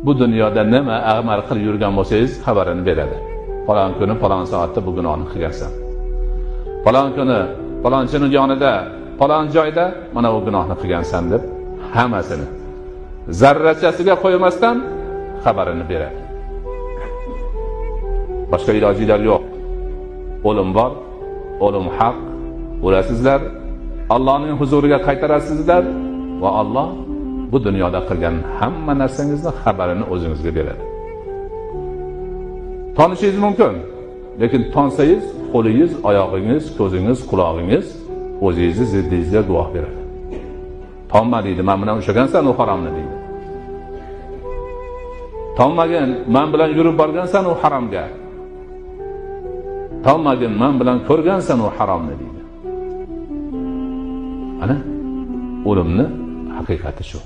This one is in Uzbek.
bu dunyoda nima amal qilib yurgan bo'lsangiz xabarini beradi. Falon kuni, falon soatda bu gunohni qilgansan. Falon kuni, falonchining yonida, falon joyda mana bu gunohni qilgansan deb hammasini zarrachasiga qo'ymasdan xabarini beradi. Boshqa ilojinglar yo'q. O'lim bor, o'lim haq. O'lasizlar, Allohning huzuriga qaytarasizlar va Alloh bu dunyoda qilgan hamma narsangizni xabarini o'zingizga beradi. Tanishingiz mumkin, lekin tansangiz, qo'lingiz, oyog'ingiz, ko'zingiz, qulog'ingiz o'zingizni ziddingizga guvoh beradi. Tanma deydi, men bilan ushlagansan, u haromni deydi. Tanmagin, men bilan yurib borgansan, u haromga. Tanmagin, men bilan ko'rgansan, u haromni deydi. Ana o'limni haqiqati shu.